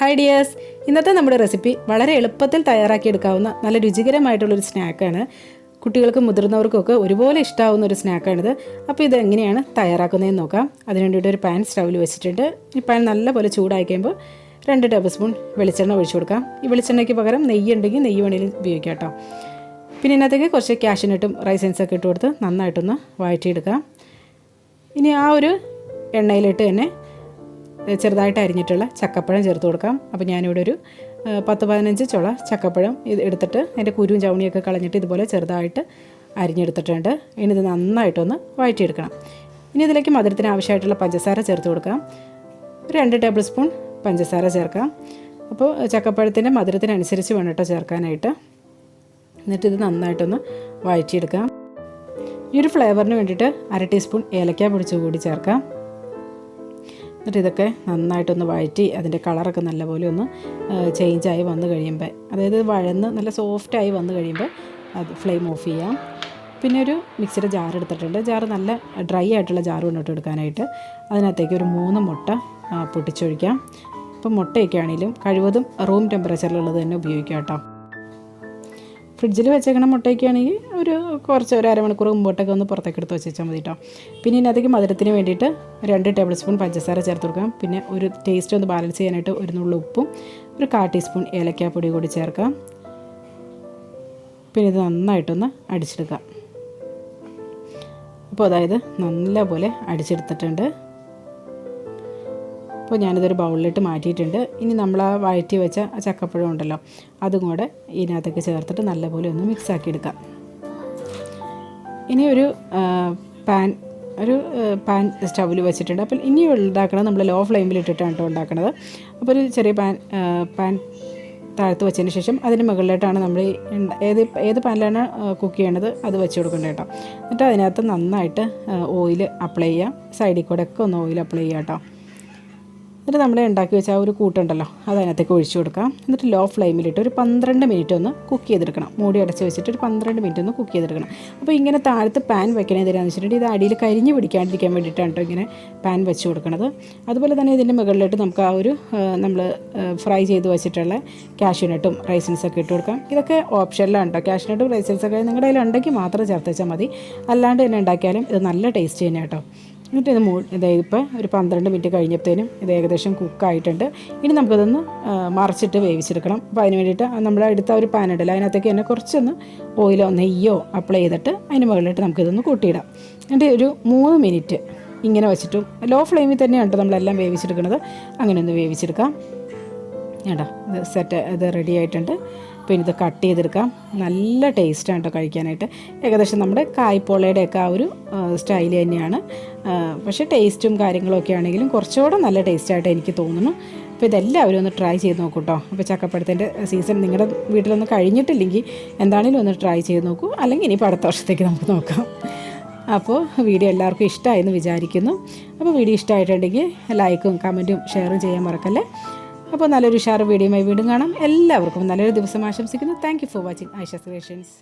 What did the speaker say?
Hi dears, ഇന്നത്തെ നമ്മുടെ recipe വളരെ എളുപ്പത്തിൽ തയ്യാറാക്കിയെടുക്കാവുന്ന നല്ല രുചികരമായിട്ടുള്ളൊരു സ്നാക്കാണ്. കുട്ടികൾക്കും മുതിർന്നവർക്കൊക്കെ ഒരുപോലെ ഇഷ്ടമാവുന്ന ഒരു സ്നാക്കാണിത്. അപ്പോൾ ഇത് എങ്ങനെയാണ് തയ്യാറാക്കുന്നതെന്ന് നോക്കാം. അതിന് വേണ്ടിയിട്ട് ഒരു പാൻ സ്റ്റൗവിൽ വെച്ചിട്ടുണ്ട്. ഈ പാൻ നല്ലപോലെ ചൂടായി കഴിയുമ്പോൾ 2 ടേബിൾ സ്പൂൺ വെളിച്ചെണ്ണ ഒഴിച്ചു കൊടുക്കാം. ഈ വെളിച്ചെണ്ണയ്ക്ക് പകരം നെയ്യ് ഉണ്ടെങ്കിൽ നെയ്യ് വേണമെങ്കിലും ഉപയോഗിക്കാം കേട്ടോ. പിന്നെ ഇതിനകത്തേക്ക് കുറച്ച് കാഷ്യൂനട്ടും റൈസിൻസൊക്കെ ഇട്ട് കൊടുത്ത് നന്നായിട്ടൊന്ന് വഴറ്റിയെടുക്കാം. ഇനി ആ ഒരു എണ്ണയിലിട്ട് തന്നെ ചെറുതായിട്ട് അരിഞ്ഞിട്ടുള്ള ചക്കപ്പഴം ചേർത്ത് കൊടുക്കാം. അപ്പോൾ ഞാനിവിടെ ഒരു 10-15 ചുള ചക്കപ്പഴം എടുത്തിട്ട് അതിൻ്റെ കുരുവും ചവണിയൊക്കെ കളഞ്ഞിട്ട് ഇതുപോലെ ചെറുതായിട്ട് അരിഞ്ഞെടുത്തിട്ടുണ്ട്. ഇനി ഇത് നന്നായിട്ടൊന്ന് വഴറ്റിയെടുക്കണം. ഇനി ഇതിലേക്ക് മധുരത്തിന് ആവശ്യമായിട്ടുള്ള പഞ്ചസാര ചേർത്ത് കൊടുക്കാം. 2 ടേബിൾ സ്പൂൺ പഞ്ചസാര ചേർക്കാം. അപ്പോൾ ചക്കപ്പഴത്തിൻ്റെ മധുരത്തിനനുസരിച്ച് വേണം കേട്ടോ ചേർക്കാനായിട്ട്. എന്നിട്ട് ഇത് നന്നായിട്ടൊന്ന് വഴറ്റിയെടുക്കാം. ഈ ഒരു ഫ്ലേവറിന് വേണ്ടിയിട്ട് 1/2 ടീസ്പൂൺ ഏലക്ക പൊടിച്ച് കൂടി ചേർക്കാം. എന്നിട്ട് ഇതൊക്കെ നന്നായിട്ടൊന്ന് വഴറ്റി അതിൻ്റെ കളറൊക്കെ നല്ലപോലെ ഒന്ന് ചേഞ്ചായി വന്നു കഴിയുമ്പോൾ, അതായത് വഴന്ന് നല്ല സോഫ്റ്റായി വന്നു കഴിയുമ്പോൾ അത് ഫ്ലെയിം ഓഫ് ചെയ്യാം. പിന്നെ ഒരു മിക്സിയുടെ ജാർ എടുത്തിട്ടുണ്ട്. ജാർ നല്ല ഡ്രൈ ആയിട്ടുള്ള ജാർ കൊണ്ടിട്ട് എടുക്കാനായിട്ട് അതിനകത്തേക്ക് ഒരു 3 മുട്ട പൊട്ടിച്ചൊഴിക്കാം. അപ്പോൾ മുട്ടയൊക്കെ ആണെങ്കിലും കഴിവതും റൂം ടെമ്പറേച്ചറിലുള്ളത് തന്നെ ഉപയോഗിക്കാം കേട്ടോ. ഫ്രിഡ്ജിൽ വെച്ചേക്കണ മുട്ടയൊക്കെ ആണെങ്കിൽ ഒരു അരമണിക്കൂർ മുമ്പൊട്ടൊക്കെ ഒന്ന് പുറത്തേക്ക് എടുത്ത് വെച്ചാൽ മതി കേട്ടോ. പിന്നെ ഇതിനകത്തേക്ക് മധുരത്തിന് വേണ്ടിയിട്ട് 2 ടേബിൾ സ്പൂൺ പഞ്ചസാര ചേർത്ത് കൊടുക്കാം. പിന്നെ ഒരു ടേസ്റ്റ് ഒന്ന് ബാലൻസ് ചെയ്യാനായിട്ട് 1 നുള്ളു ഉപ്പും ഒരു 1/4 ടീസ്പൂൺ ഏലക്കാപ്പൊടി കൂടി ചേർക്കാം. പിന്നെ ഇത് നന്നായിട്ടൊന്ന് അടിച്ചെടുക്കാം. അപ്പോൾ അതായത് നല്ലപോലെ അടിച്ചെടുത്തിട്ടുണ്ട്. അപ്പോൾ ഞാനിതൊരു ബൗളിലിട്ട് മാറ്റിയിട്ടുണ്ട്. ഇനി നമ്മൾ ആ വഴറ്റി വെച്ച ആ ചക്കപ്പഴം ഉണ്ടല്ലോ, അതും കൂടെ ഇതിനകത്തേക്ക് ചേർത്തിട്ട് നല്ലപോലെ ഒന്ന് മിക്സാക്കി എടുക്കാം. ഇനി ഒരു പാൻ സ്റ്റൗവിൽ വെച്ചിട്ടുണ്ട്. അപ്പോൾ ഇനി ഉണ്ടാക്കണത് നമ്മൾ ലോ ഫ്ലെയിമിൽ ഇട്ടിട്ടാണ് കേട്ടോ ഉണ്ടാക്കണത്. അപ്പോൾ ഒരു ചെറിയ പാൻ താഴത്ത് വെച്ചതിന് ശേഷം അതിന് മുകളിലായിട്ടാണ് നമ്മൾ ഏത് പാനിലാണ് കുക്ക് ചെയ്യണത് അത് വെച്ച് കൊടുക്കേണ്ടത് കേട്ടോ. എന്നിട്ട് അതിനകത്ത് നന്നായിട്ട് ഓയിൽ അപ്ലൈ ചെയ്യാം. സൈഡിൽ കൂടെ ഒക്കെ ഒന്ന് ഓയിൽ അപ്ലൈ ചെയ്യാം കേട്ടോ. എന്നിട്ട് നമ്മൾ ഉണ്ടാക്കി വെച്ച ആ ഒരു കൂട്ടുണ്ടല്ലോ അത് അതിനകത്തേക്ക് ഒഴിച്ചു കൊടുക്കാം. എന്നിട്ട് ലോ ഫ്ലെയിമിലിട്ട് ഒരു 12 മിനിറ്റ് ഒന്ന് കുക്ക് ചെയ്തെടുക്കണം. മൂടി അടച്ച് വെച്ചിട്ട് ഒരു 12 മിനിറ്റ് ഒന്ന് കുക്ക് ചെയ്തെടുക്കണം. അപ്പോൾ ഇങ്ങനെ താഴത്ത് പാൻ വെക്കണത് എന്തിനാണെന്ന് വെച്ചിട്ടുണ്ടെങ്കിൽ ഇത് അടിയിൽ കരിഞ്ഞ് പിടിക്കാണ്ടിരിക്കാൻ വേണ്ടിയിട്ടാണ് കേട്ടോ ഇങ്ങനെ പാൻ വെച്ച് കൊടുക്കുന്നത്. അതുപോലെ തന്നെ ഇതിൻ്റെ മുകളിലിട്ട് നമുക്ക് ആ ഒരു നമ്മൾ ഫ്രൈ ചെയ്ത് വെച്ചിട്ടുള്ള കാഷ്യൂനട്ടും റൈസിൻസൊക്കെ ഇട്ട് കൊടുക്കാം. ഇതൊക്കെ ഓപ്ഷനിലാണ് കേട്ടോ. കാഷ്യൂനട്ടും റൈസിൻസൊക്കെ നിങ്ങളുടെ കയ്യിൽ ഉണ്ടെങ്കിൽ മാത്രം ചേർത്ത് വെച്ചാൽ മതി. അല്ലാണ്ട് തന്നെ ഉണ്ടാക്കിയാലും ഇത് നല്ല ടേസ്റ്റ് തന്നെ കേട്ടോ. എന്നിട്ട് ഇത് ഇപ്പോൾ ഒരു 12 മിനിറ്റ് കഴിഞ്ഞപ്പോഴത്തേനും ഇത് ഏകദേശം കുക്കായിട്ടുണ്ട്. ഇനി നമുക്കിതൊന്ന് മറിച്ചിട്ട് വേവിച്ചെടുക്കണം. അപ്പോൾ അതിന് വേണ്ടിയിട്ട് നമ്മൾ എടുത്ത ഒരു പാൻ ഉണ്ടല്ലോ അതിനകത്തേക്ക് തന്നെ കുറച്ചൊന്ന് ഓയിലോ നെയ്യോ അപ്ലൈ ചെയ്തിട്ട് അതിന് മുകളിലിട്ട് നമുക്കിതൊന്ന് കൂട്ടിയിടാം. എന്നിട്ട് ഒരു 3 മിനിറ്റ് ഇങ്ങനെ വെച്ചിട്ടും ലോ ഫ്ലെയിമിൽ തന്നെയാണ് കേട്ടോ നമ്മളെല്ലാം വേവിച്ചെടുക്കുന്നത്. അങ്ങനെ ഒന്ന് വേവിച്ചെടുക്കാം. കേട്ടോ ഇത് റെഡി ആയിട്ടുണ്ട്. പിന്നെ ഇത് കട്ട് ചെയ്തെടുക്കാം. നല്ല ടേസ്റ്റാണ് കേട്ടോ കഴിക്കാനായിട്ട്. ഏകദേശം നമ്മുടെ കായ്പോളയുടെയൊക്കെ ആ ഒരു സ്റ്റൈൽ തന്നെയാണ്. പക്ഷേ ടേസ്റ്റും കാര്യങ്ങളൊക്കെ ആണെങ്കിലും കുറച്ചുകൂടെ നല്ല ടേസ്റ്റായിട്ട് എനിക്ക് തോന്നുന്നു. അപ്പോൾ ഇതെല്ലാവരും ഒന്ന് ട്രൈ ചെയ്ത് നോക്കൂ കേട്ടോ. അപ്പോൾ ചക്കപ്പഴത്തിൻ്റെ സീസൺ നിങ്ങളുടെ വീട്ടിലൊന്നും കഴിഞ്ഞിട്ടില്ലെങ്കിൽ എന്താണെങ്കിലും ഒന്ന് ട്രൈ ചെയ്ത് നോക്കൂ. അല്ലെങ്കിൽ ഇനിയിപ്പോൾ അടുത്ത വർഷത്തേക്ക് നമുക്ക് നോക്കാം. അപ്പോൾ വീഡിയോ എല്ലാവർക്കും ഇഷ്ടമായെന്ന് വിചാരിക്കുന്നു. അപ്പോൾ വീഡിയോ ഇഷ്ടമായിട്ടുണ്ടെങ്കിൽ ലൈക്കും കമൻറ്റും ഷെയറും ചെയ്യാൻ മറക്കല്ലേ. അപ്പോൾ നല്ലൊരു ഉഷാർ വീഡിയോയുമായി വീണ്ടും കാണാം. എല്ലാവർക്കും നല്ലൊരു ദിവസം ആശംസിക്കുന്നു. Thank you for watching Aisha's creations.